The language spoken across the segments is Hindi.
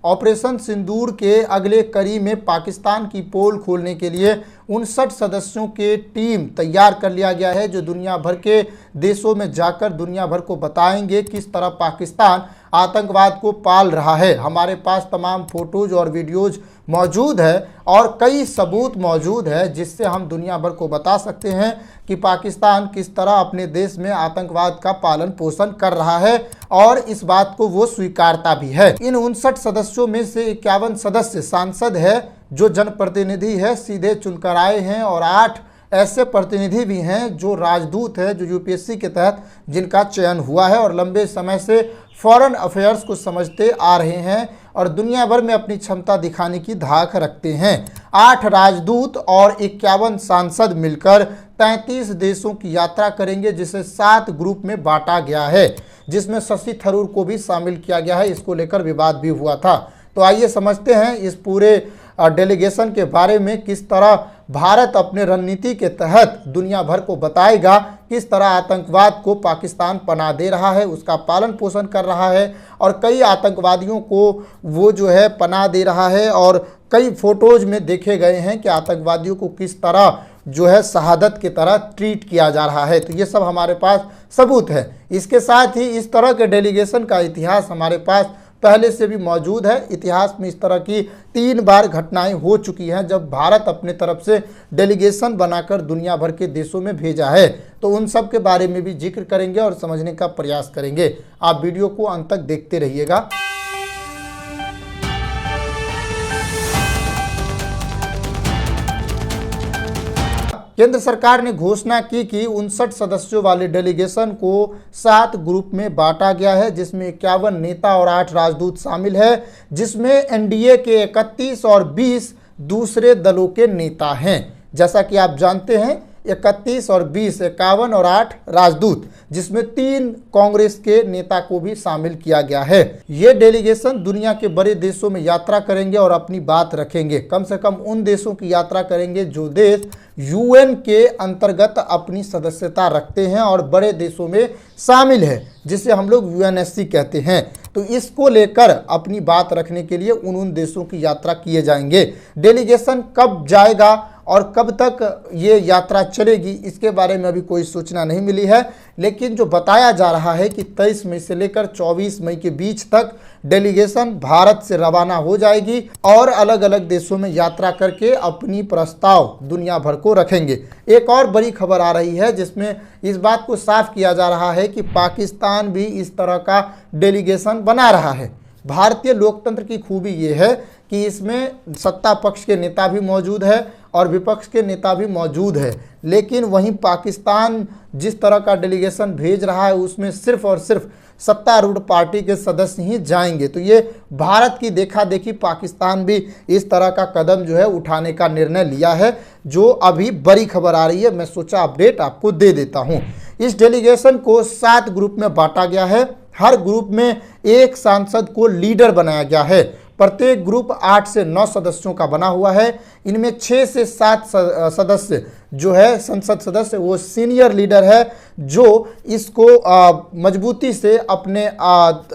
ऑपरेशन सिंदूर के अगले कड़ी में पाकिस्तान की पोल खोलने के लिए 59 सदस्यों के टीम तैयार कर लिया गया है, जो दुनिया भर के देशों में जाकर दुनिया भर को बताएंगे किस तरह पाकिस्तान आतंकवाद को पाल रहा है। हमारे पास तमाम फोटोज और वीडियोज मौजूद है और कई सबूत मौजूद है जिससे हम दुनिया भर को बता सकते हैं कि पाकिस्तान किस तरह अपने देश में आतंकवाद का पालन पोषण कर रहा है और इस बात को वो स्वीकारता भी है। इन 59 सदस्यों में से 51 सदस्य सांसद है जो जनप्रतिनिधि है, सीधे चुनकर आए हैं, और 8 ऐसे प्रतिनिधि भी हैं जो राजदूत है, जो यूपीएससी के तहत जिनका चयन हुआ है और लंबे समय से फॉरेन अफेयर्स को समझते आ रहे हैं और दुनिया भर में अपनी क्षमता दिखाने की धाक रखते हैं। 8 राजदूत और 51 सांसद मिलकर 33 देशों की यात्रा करेंगे, जिसे 7 ग्रुप में बांटा गया है, जिसमें शशि थरूर को भी शामिल किया गया है। इसको लेकर विवाद भी हुआ था। तो आइए समझते हैं इस पूरे डेलीगेशन के बारे में, किस तरह भारत अपने रणनीति के तहत दुनिया भर को बताएगा किस तरह आतंकवाद को पाकिस्तान पनाह दे रहा है, उसका पालन पोषण कर रहा है और कई आतंकवादियों को वो जो है पनाह दे रहा है। और कई फोटोज में देखे गए हैं कि आतंकवादियों को किस तरह जो है शहादत की तरह ट्रीट किया जा रहा है। तो ये सब हमारे पास सबूत है। इसके साथ ही इस तरह के डेलीगेशन का इतिहास हमारे पास पहले से भी मौजूद है। इतिहास में इस तरह की 3 बार घटनाएं हो चुकी हैं जब भारत अपने तरफ से डेलीगेशन बनाकर दुनिया भर के देशों में भेजा है। तो उन सब के बारे में भी जिक्र करेंगे और समझने का प्रयास करेंगे। आप वीडियो को अंत तक देखते रहिएगा। केंद्र सरकार ने घोषणा की कि 59 सदस्यों वाले डेलीगेशन को 7 ग्रुप में बांटा गया है, जिसमें 51 नेता और 8 राजदूत शामिल है, जिसमें एनडीए के 31 और 20 दूसरे दलों के नेता हैं। जैसा कि आप जानते हैं 31 और 20, 51 और 8 राजदूत, जिसमें 3 कांग्रेस के नेता को भी शामिल किया गया है। ये डेलीगेशन दुनिया के बड़े देशों में यात्रा करेंगे और अपनी बात रखेंगे। कम से कम उन देशों की यात्रा करेंगे जो देश यूएन के अंतर्गत अपनी सदस्यता रखते हैं और बड़े देशों में शामिल है, जिसे हम लोग यूएनएससी कहते हैं। तो इसको लेकर अपनी बात रखने के लिए उन देशों की यात्रा किए जाएंगे। डेलीगेशन कब जाएगा और कब तक ये यात्रा चलेगी, इसके बारे में अभी कोई सूचना नहीं मिली है, लेकिन जो बताया जा रहा है कि 23 मई से लेकर 24 मई के बीच तक डेलीगेशन भारत से रवाना हो जाएगी और अलग अलग देशों में यात्रा करके अपनी प्रस्ताव दुनिया भर को रखेंगे। एक और बड़ी खबर आ रही है जिसमें इस बात को साफ किया जा रहा है कि पाकिस्तान भी इस तरह का डेलीगेशन बना रहा है। भारतीय लोकतंत्र की खूबी ये है कि इसमें सत्ता पक्ष के नेता भी मौजूद है और विपक्ष के नेता भी मौजूद है, लेकिन वहीं पाकिस्तान जिस तरह का डेलीगेशन भेज रहा है उसमें सिर्फ और सिर्फ सत्तारूढ़ पार्टी के सदस्य ही जाएंगे। तो ये भारत की देखा देखी पाकिस्तान भी इस तरह का कदम जो है उठाने का निर्णय लिया है, जो अभी बड़ी खबर आ रही है। मैं सोचा अपडेट आपको दे देता हूँ। इस डेलीगेशन को 7 ग्रुप में बांटा गया है। हर ग्रुप में 1 सांसद को लीडर बनाया गया है। प्रत्येक ग्रुप 8 से 9 सदस्यों का बना हुआ है। इनमें 6 से 7 सदस्य जो है संसद सदस्य वो सीनियर लीडर है, जो इसको मजबूती से अपने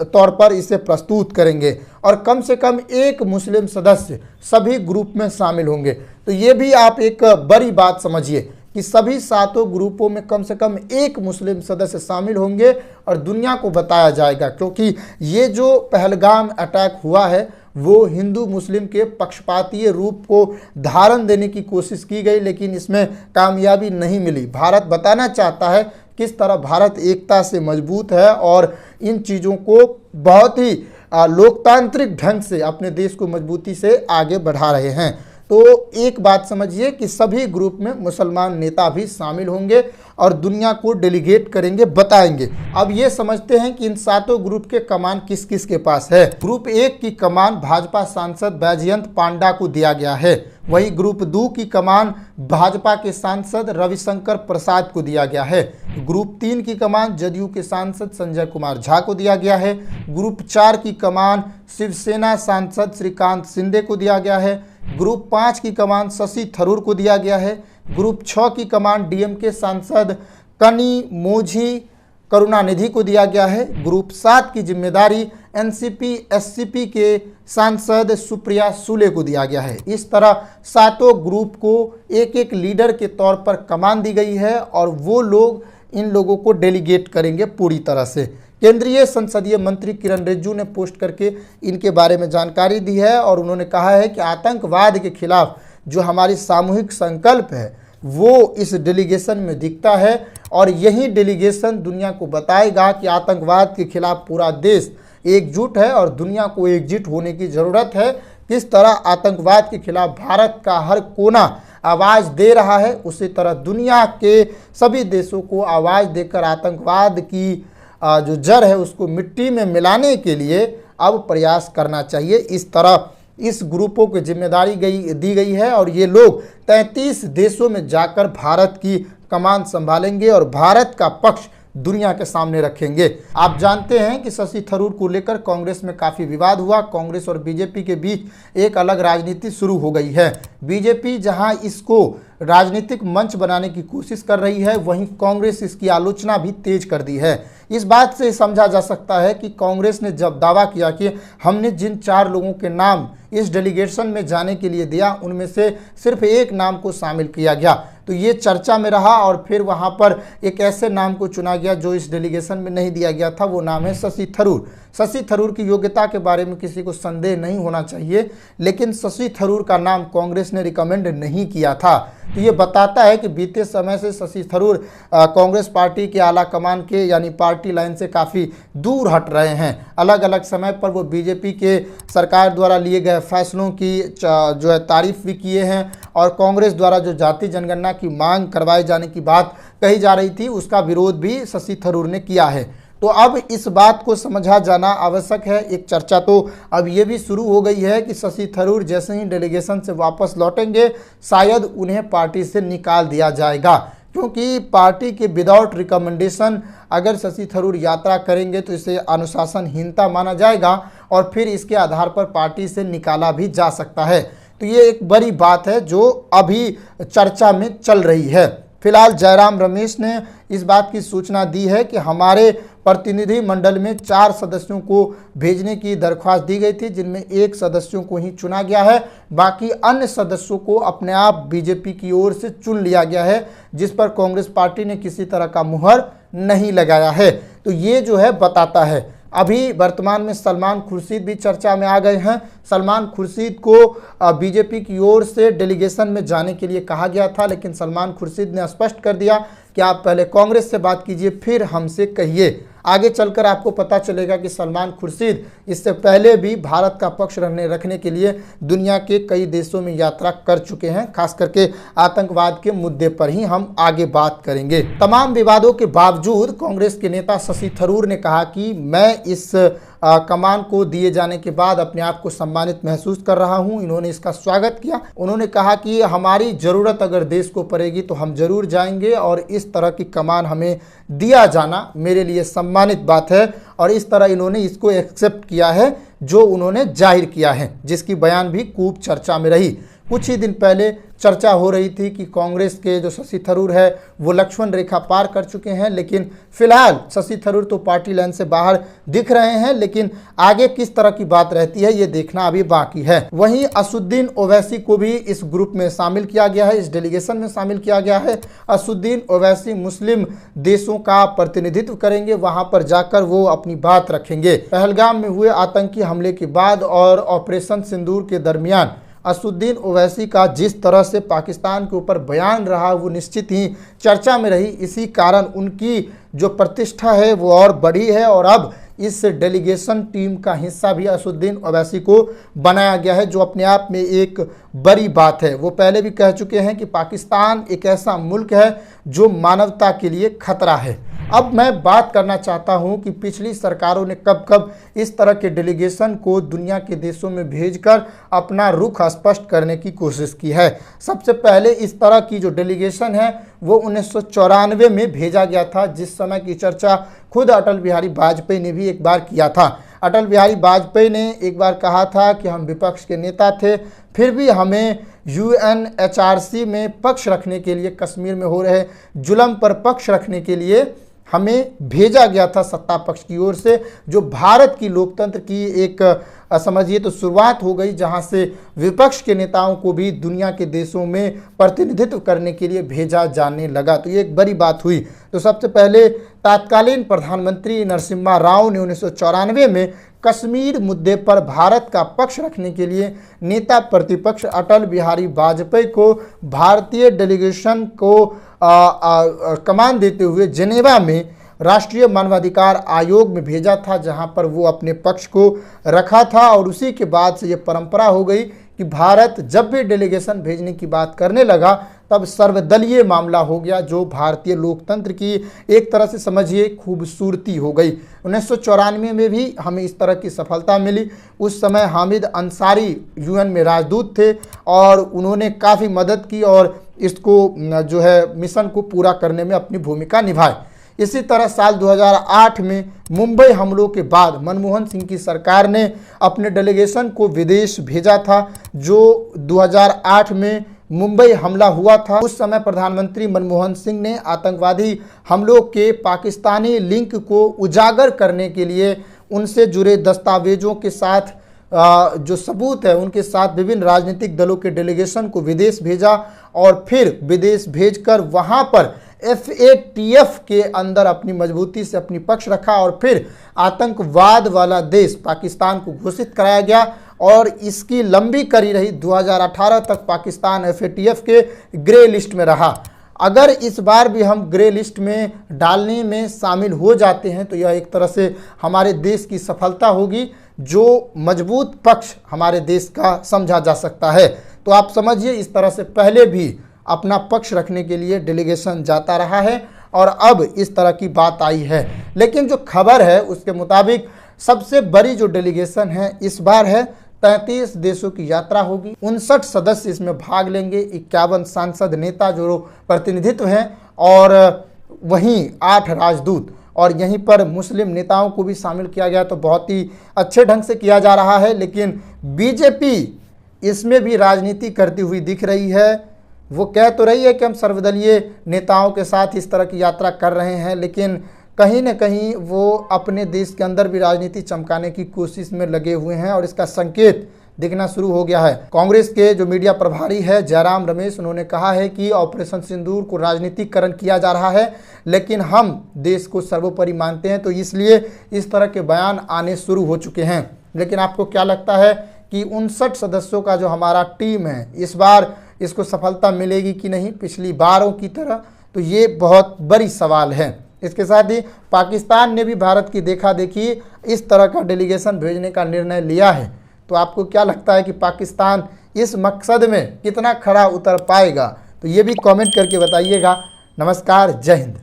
तौर पर इसे प्रस्तुत करेंगे और कम से कम 1 मुस्लिम सदस्य सभी ग्रुप में शामिल होंगे। तो ये भी आप एक बड़ी बात समझिए कि सभी 7 ग्रुपों में कम से कम 1 मुस्लिम सदस्य शामिल होंगे और दुनिया को बताया जाएगा, क्योंकि ये जो पहलगाम अटैक हुआ है वो हिंदू मुस्लिम के पक्षपातीय रूप को धारण देने की कोशिश की गई, लेकिन इसमें कामयाबी नहीं मिली। भारत बताना चाहता है किस तरह भारत एकता से मजबूत है और इन चीज़ों को बहुत ही लोकतांत्रिक ढंग से अपने देश को मजबूती से आगे बढ़ा रहे हैं। तो एक बात समझिए कि सभी ग्रुप में मुसलमान नेता भी शामिल होंगे और दुनिया को डेलीगेट करेंगे, बताएंगे। अब ये समझते हैं कि इन 7 ग्रुप के कमान किस किस के पास है। ग्रुप 1 की कमान भाजपा सांसद बैजयंत पांडा को दिया गया है। वही ग्रुप 2 की कमान भाजपा के सांसद रविशंकर प्रसाद को दिया गया है। ग्रुप 3 की कमान जदयू के सांसद संजय कुमार झा को दिया गया है। ग्रुप 4 की कमान शिवसेना सांसद श्रीकांत शिंदे को दिया गया है। ग्रुप 5 की कमान शशि थरूर को दिया गया है। ग्रुप 6 की कमान डीएमके सांसद कनिमोझी करुणानिधि को दिया गया है। ग्रुप 7 की जिम्मेदारी एनसीपी एससीपी के सांसद सुप्रिया सुले को दिया गया है। इस तरह सातों ग्रुप को एक एक लीडर के तौर पर कमान दी गई है और वो लोग इन लोगों को डेलीगेट करेंगे पूरी तरह से। केंद्रीय संसदीय मंत्री किरण रिजिजू ने पोस्ट करके इनके बारे में जानकारी दी है और उन्होंने कहा है कि आतंकवाद के खिलाफ जो हमारी सामूहिक संकल्प है वो इस डेलीगेशन में दिखता है और यही डेलीगेशन दुनिया को बताएगा कि आतंकवाद के खिलाफ पूरा देश एकजुट है और दुनिया को एकजुट होने की ज़रूरत है। किस तरह आतंकवाद के खिलाफ भारत का हर कोना आवाज़ दे रहा है, उसी तरह दुनिया के सभी देशों को आवाज़ देकर आतंकवाद की जो जड़ है उसको मिट्टी में मिलाने के लिए अब प्रयास करना चाहिए। इस तरह इस ग्रुपों की जिम्मेदारी दी गई है और ये लोग 33 देशों में जाकर भारत की कमान संभालेंगे और भारत का पक्ष दुनिया के सामने रखेंगे। आप जानते हैं कि शशि थरूर को लेकर कांग्रेस में काफ़ी विवाद हुआ। कांग्रेस और बीजेपी के बीच एक अलग राजनीति शुरू हो गई है। बीजेपी जहां इसको राजनीतिक मंच बनाने की कोशिश कर रही है, वहीं कांग्रेस इसकी आलोचना भी तेज कर दी है। इस बात से समझा जा सकता है कि कांग्रेस ने जब दावा किया कि हमने जिन 4 लोगों के नाम इस डेलीगेशन में जाने के लिए दिया उनमें से सिर्फ एक नाम को शामिल किया गया, तो ये चर्चा में रहा और फिर वहाँ पर एक ऐसे नाम को चुना गया जो इस डेलीगेशन में नहीं दिया गया था। वो नाम है शशि थरूर। शशि थरूर की योग्यता के बारे में किसी को संदेह नहीं होना चाहिए, लेकिन शशि थरूर का नाम कांग्रेस ने रिकमेंड नहीं किया था। तो ये बताता है कि बीते समय से शशि थरूर कांग्रेस पार्टी के आला कमान के यानी पार्टी लाइन से काफ़ी दूर हट रहे हैं। अलग अलग समय पर वो बीजेपी के सरकार द्वारा लिए गए फैसलों की जो है तारीफ भी किए हैं और कांग्रेस द्वारा जो जाति जनगणना की मांग करवाए जाने की बात कही जा रही थी उसका विरोध भी शशि थरूर ने किया है। तो अब इस बात को समझा जाना आवश्यक है। एक चर्चा तो अब ये भी शुरू हो गई है कि शशि थरूर जैसे ही डेलीगेशन से वापस लौटेंगे शायद उन्हें पार्टी से निकाल दिया जाएगा, क्योंकि पार्टी के विदाउट रिकमेंडेशन अगर शशि थरूर यात्रा करेंगे तो इसे अनुशासनहीनता माना जाएगा और फिर इसके आधार पर पार्टी से निकाला भी जा सकता है। तो ये एक बड़ी बात है जो अभी चर्चा में चल रही है। फिलहाल जयराम रमेश ने इस बात की सूचना दी है कि हमारे प्रतिनिधि मंडल में 4 सदस्यों को भेजने की दरख्वास्त दी गई थी, जिनमें 1 सदस्यों को ही चुना गया है। बाकी अन्य सदस्यों को अपने आप बीजेपी की ओर से चुन लिया गया है, जिस पर कांग्रेस पार्टी ने किसी तरह का मुहर नहीं लगाया है। तो ये जो है बताता है। अभी वर्तमान में सलमान खुर्शीद भी चर्चा में आ गए हैं। सलमान खुर्शीद को बीजेपी की ओर से डेलीगेशन में जाने के लिए कहा गया था, लेकिन सलमान खुर्शीद ने स्पष्ट कर दिया कि आप पहले कांग्रेस से बात कीजिए फिर हमसे कहिए। आगे चलकर आपको पता चलेगा कि सलमान खुर्शीद इससे पहले भी भारत का पक्ष रखने के लिए दुनिया के कई देशों में यात्रा कर चुके हैं। खास करके आतंकवाद के मुद्दे पर ही हम आगे बात करेंगे। तमाम विवादों के बावजूद कांग्रेस के नेता शशि थरूर ने कहा कि मैं इस कमान को दिए जाने के बाद अपने आप को सम्मानित महसूस कर रहा हूं। इन्होंने इसका स्वागत किया। उन्होंने कहा कि हमारी ज़रूरत अगर देश को पड़ेगी तो हम जरूर जाएंगे और इस तरह की कमान हमें दिया जाना मेरे लिए सम्मानित बात है और इस तरह इन्होंने इसको एक्सेप्ट किया है जो उन्होंने जाहिर किया है, जिसकी बयान भी खूब चर्चा में रही। कुछ ही दिन पहले चर्चा हो रही थी कि कांग्रेस के जो शशि थरूर है वो लक्ष्मण रेखा पार कर चुके हैं, लेकिन फिलहाल शशि थरूर तो पार्टी लाइन से बाहर दिख रहे हैं, लेकिन आगे किस तरह की बात रहती है ये देखना अभी बाकी है। वहीं असुद्दीन ओवैसी को भी इस ग्रुप में शामिल किया गया है, इस डेलीगेशन में शामिल किया गया है। असुद्दीन ओवैसी मुस्लिम देशों का प्रतिनिधित्व करेंगे, वहां पर जाकर वो अपनी बात रखेंगे। पहलगाम में हुए आतंकी हमले के बाद और ऑपरेशन सिंदूर के दरमियान असुद्दीन ओवैसी का जिस तरह से पाकिस्तान के ऊपर बयान रहा वो निश्चित ही चर्चा में रही। इसी कारण उनकी जो प्रतिष्ठा है वो और बढ़ी है और अब इस डेलीगेशन टीम का हिस्सा भी असुद्दीन ओवैसी को बनाया गया है, जो अपने आप में एक बड़ी बात है। वो पहले भी कह चुके हैं कि पाकिस्तान एक ऐसा मुल्क है जो मानवता के लिए खतरा है। अब मैं बात करना चाहता हूं कि पिछली सरकारों ने कब कब इस तरह के डेलीगेशन को दुनिया के देशों में भेजकर अपना रुख स्पष्ट करने की कोशिश की है। सबसे पहले इस तरह की जो डेलीगेशन है वो 1994 में भेजा गया था, जिस समय की चर्चा खुद अटल बिहारी वाजपेयी ने भी एक बार किया था। अटल बिहारी वाजपेयी ने एक बार कहा था कि हम विपक्ष के नेता थे, फिर भी हमें UNHRC में पक्ष रखने के लिए, कश्मीर में हो रहे जुल्म पर पक्ष रखने के लिए हमें भेजा गया था सत्ता पक्ष की ओर से, जो भारत की लोकतंत्र की एक समझिए तो शुरुआत हो गई, जहां से विपक्ष के नेताओं को भी दुनिया के देशों में प्रतिनिधित्व करने के लिए भेजा जाने लगा। तो ये एक बड़ी बात हुई। तो सबसे पहले तत्कालीन प्रधानमंत्री नरसिम्हा राव ने 1994 में कश्मीर मुद्दे पर भारत का पक्ष रखने के लिए नेता प्रतिपक्ष अटल बिहारी वाजपेयी को भारतीय डेलीगेशन को कमान देते हुए जेनेवा में राष्ट्रीय मानवाधिकार आयोग में भेजा था, जहां पर वो अपने पक्ष को रखा था। और उसी के बाद से ये परंपरा हो गई कि भारत जब भी डेलीगेशन भेजने की बात करने लगा तब सर्वदलीय मामला हो गया, जो भारतीय लोकतंत्र की एक तरह से समझिए खूबसूरती हो गई। 1994 में भी हमें इस तरह की सफलता मिली। उस समय हामिद अंसारी यूएन में राजदूत थे और उन्होंने काफ़ी मदद की और इसको जो है मिशन को पूरा करने में अपनी भूमिका निभाई। इसी तरह साल 2008 में मुंबई हमलों के बाद मनमोहन सिंह की सरकार ने अपने डेलीगेशन को विदेश भेजा था, जो 2008 में मुंबई हमला हुआ था। उस समय प्रधानमंत्री मनमोहन सिंह ने आतंकवादी हमलों के पाकिस्तानी लिंक को उजागर करने के लिए उनसे जुड़े दस्तावेजों के साथ जो सबूत है उनके साथ विभिन्न राजनीतिक दलों के डेलीगेशन को विदेश भेजा और फिर विदेश भेजकर वहां पर FATF के अंदर अपनी मजबूती से अपनी पक्ष रखा और फिर आतंकवाद वाला देश पाकिस्तान को घोषित कराया गया और इसकी लंबी कड़ी रही। 2018 तक पाकिस्तान FATF के ग्रे लिस्ट में रहा। अगर इस बार भी हम ग्रे लिस्ट में डालने में शामिल हो जाते हैं तो यह एक तरह से हमारे देश की सफलता होगी, जो मजबूत पक्ष हमारे देश का समझा जा सकता है। तो आप समझिए इस तरह से पहले भी अपना पक्ष रखने के लिए डेलीगेशन जाता रहा है और अब इस तरह की बात आई है। लेकिन जो खबर है उसके मुताबिक सबसे बड़ी जो डेलीगेशन है इस बार है 33 देशों की यात्रा होगी। 59 सदस्य इसमें भाग लेंगे, 51 सांसद नेता जो प्रतिनिधित्व हैं और वहीं 8 राजदूत और यहीं पर मुस्लिम नेताओं को भी शामिल किया गया। तो बहुत ही अच्छे ढंग से किया जा रहा है। लेकिन बीजेपी इसमें भी राजनीति करती हुई दिख रही है। वो कह तो रही है कि हम सर्वदलीय नेताओं के साथ इस तरह की यात्रा कर रहे हैं, लेकिन कहीं न कहीं वो अपने देश के अंदर भी राजनीति चमकाने की कोशिश में लगे हुए हैं और इसका संकेत दिखना शुरू हो गया है। कांग्रेस के जो मीडिया प्रभारी है जयराम रमेश, उन्होंने कहा है कि ऑपरेशन सिंदूर को राजनीतिकरण किया जा रहा है, लेकिन हम देश को सर्वोपरि मानते हैं, तो इसलिए इस तरह के बयान आने शुरू हो चुके हैं। लेकिन आपको क्या लगता है कि 59 सदस्यों का जो हमारा टीम है इस बार इसको सफलता मिलेगी कि नहीं पिछली बारों की तरह? तो ये बहुत बड़ी सवाल है। इसके साथ ही पाकिस्तान ने भी भारत की देखा देखी इस तरह का डेलीगेशन भेजने का निर्णय लिया है। तो आपको क्या लगता है कि पाकिस्तान इस मकसद में कितना खरा उतर पाएगा? तो ये भी कमेंट करके बताइएगा। नमस्कार, जय हिंद।